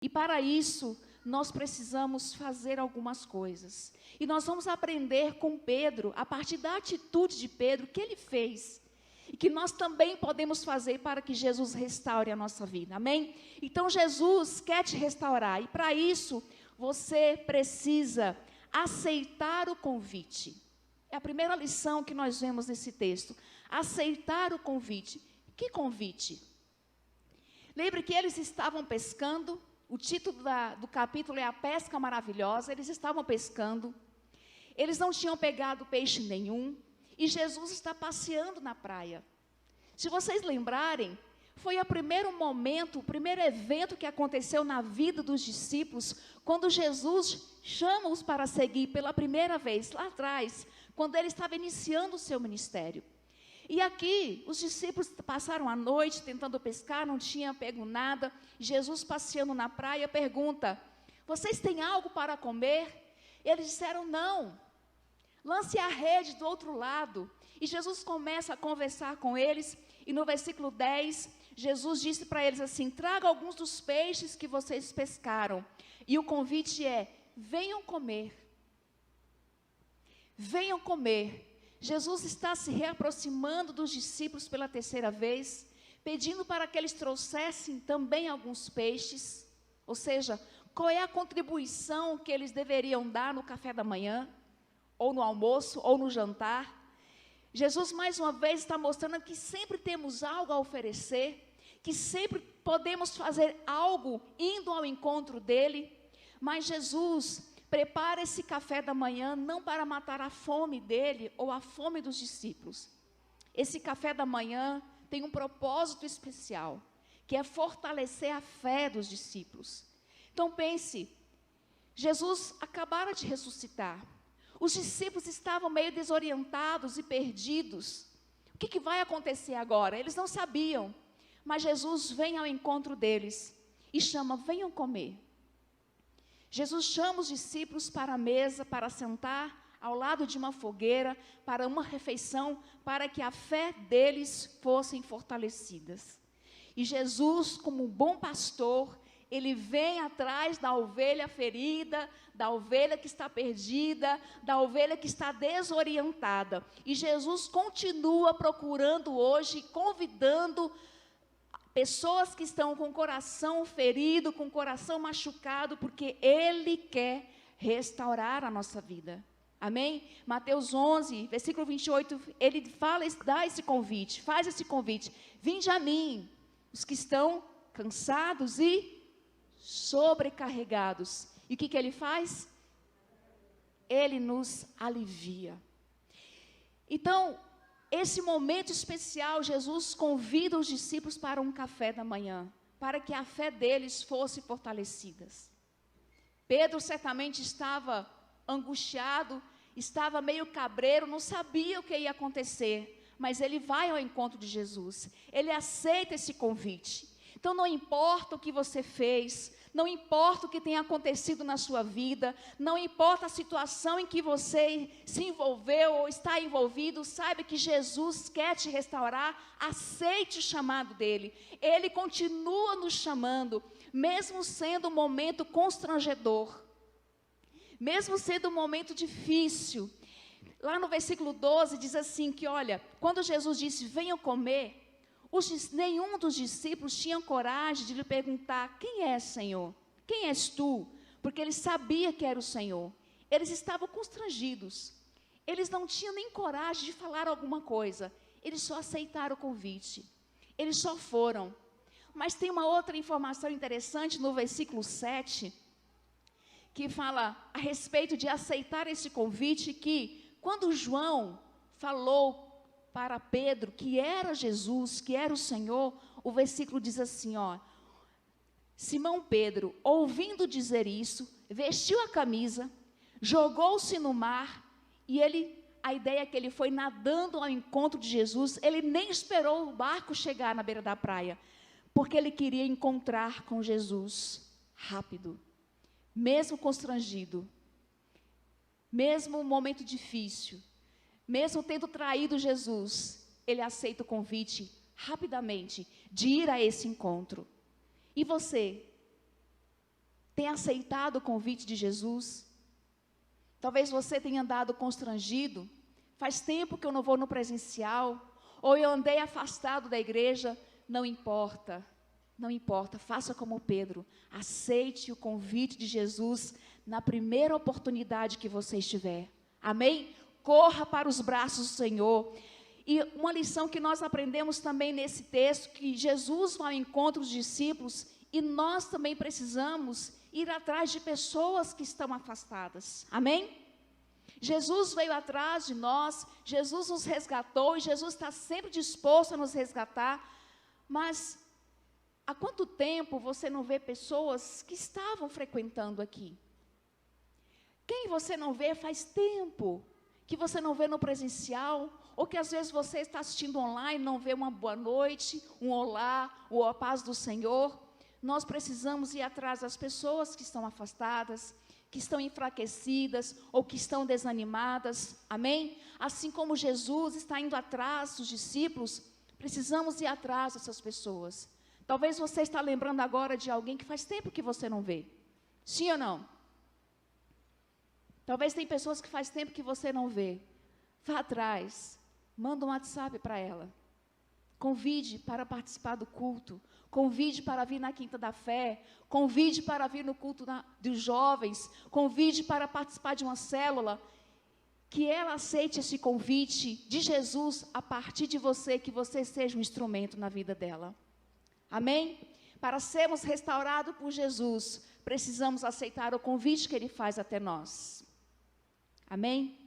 E para isso, nós precisamos fazer algumas coisas. E nós vamos aprender com Pedro, a partir da atitude de Pedro, que ele fez. E que nós também podemos fazer para que Jesus restaure a nossa vida, amém? Então Jesus quer te restaurar, e para isso, você precisa aceitar o convite. É a primeira lição que nós vemos nesse texto, aceitar o convite. Que convite? Lembre que eles estavam pescando, o título do capítulo é a pesca maravilhosa, eles estavam pescando, eles não tinham pegado peixe nenhum, e Jesus está passeando na praia. Se vocês lembrarem, foi o primeiro momento, o primeiro evento que aconteceu na vida dos discípulos, quando Jesus chama-os para seguir pela primeira vez, lá atrás, quando ele estava iniciando o seu ministério. E aqui, os discípulos passaram a noite tentando pescar, não tinham pego nada. Jesus, passeando na praia, pergunta: vocês têm algo para comer? Eles disseram: não. Lance a rede do outro lado. E Jesus começa a conversar com eles, e no versículo 10, Jesus disse para eles assim: traga alguns dos peixes que vocês pescaram. E o convite é: venham comer. Venham comer. Jesus está se reaproximando dos discípulos pela terceira vez, pedindo para que eles trouxessem também alguns peixes. Ou seja, qual é a contribuição que eles deveriam dar no café da manhã, ou no almoço, ou no jantar. Jesus mais uma vez está mostrando que sempre temos algo a oferecer, que sempre podemos fazer algo indo ao encontro dele. Mas Jesus prepara esse café da manhã não para matar a fome dele ou a fome dos discípulos. Esse café da manhã tem um propósito especial, que é fortalecer a fé dos discípulos. Então pense, Jesus acabara de ressuscitar. Os discípulos estavam meio desorientados e perdidos. O que vai acontecer agora? Eles não sabiam, mas Jesus vem ao encontro deles e chama: venham comer. Jesus chama os discípulos para a mesa, para sentar ao lado de uma fogueira, para uma refeição, para que a fé deles fossem fortalecidas. E Jesus, como um bom pastor, ele vem atrás da ovelha ferida, da ovelha que está perdida, da ovelha que está desorientada. E Jesus continua procurando hoje, convidando pessoas que estão com o coração ferido, com o coração machucado, porque Ele quer restaurar a nossa vida. Amém? Mateus 11, versículo 28, ele fala, dá esse convite, faz esse convite: vinde a mim, os que estão cansados e sobrecarregados. E o que ele faz? Ele nos alivia. Então, esse momento especial, Jesus convida os discípulos para um café da manhã, para que a fé deles fosse fortalecida. Pedro certamente estava angustiado, estava meio cabreiro, não sabia o que ia acontecer, mas ele vai ao encontro de Jesus, ele aceita esse convite. Então não importa o que você fez, não importa o que tenha acontecido na sua vida, não importa a situação em que você se envolveu ou está envolvido, saiba que Jesus quer te restaurar, aceite o chamado dele. Ele continua nos chamando, mesmo sendo um momento constrangedor, mesmo sendo um momento difícil. Lá no versículo 12 diz assim que, olha, quando Jesus disse: venham comer, nenhum dos discípulos tinha coragem de lhe perguntar: quem é, Senhor? Quem és tu? Porque ele sabia que era o Senhor. Eles estavam constrangidos. Eles não tinham nem coragem de falar alguma coisa. Eles só aceitaram o convite. Eles só foram. Mas tem uma outra informação interessante no versículo 7, que fala a respeito de aceitar esse convite, que quando João falou para Pedro que era Jesus, que era o Senhor, o versículo diz assim, ó: Simão Pedro, ouvindo dizer isso, vestiu a camisa, jogou-se no mar, e a ideia é que ele foi nadando ao encontro de Jesus. Ele nem esperou o barco chegar na beira da praia, porque ele queria encontrar com Jesus rápido, mesmo constrangido, mesmo um momento difícil, mesmo tendo traído Jesus, ele aceita o convite rapidamente de ir a esse encontro. E você? tem aceitado o convite de Jesus? Talvez você tenha andado constrangido. Faz tempo que eu não vou no presencial, ou eu andei afastado da igreja. Não importa, não importa, faça como Pedro, aceite o convite de Jesus na primeira oportunidade que você estiver, amém? Corra para os braços do Senhor. E uma lição que nós aprendemos também nesse texto, que Jesus vai ao encontro dos discípulos, e nós também precisamos ir atrás de pessoas que estão afastadas, amém? Jesus veio atrás de nós, Jesus nos resgatou, e Jesus está sempre disposto a nos resgatar. Mas há quanto tempo você não vê pessoas que estavam frequentando aqui? Quem você não vê faz tempo que você não vê no presencial, ou que às vezes você está assistindo online, não vê uma boa noite, um olá, ou a paz do Senhor. Nós precisamos ir atrás das pessoas que estão afastadas, que estão enfraquecidas, ou que estão desanimadas, amém? Assim como Jesus está indo atrás dos discípulos, precisamos ir atrás dessas pessoas. Talvez você está lembrando agora de alguém que faz tempo que você não vê. Sim ou não? Talvez tem pessoas que faz tempo que você não vê. Vá atrás, manda um WhatsApp para ela. Convide para participar do culto. Convide para vir na Quinta da Fé. Convide para vir no culto dos jovens. Convide para participar de uma célula. Que ela aceite esse convite de Jesus a partir de você, que você seja um instrumento na vida dela. Amém? Para sermos restaurados por Jesus, precisamos aceitar o convite que Ele faz até nós. Amém?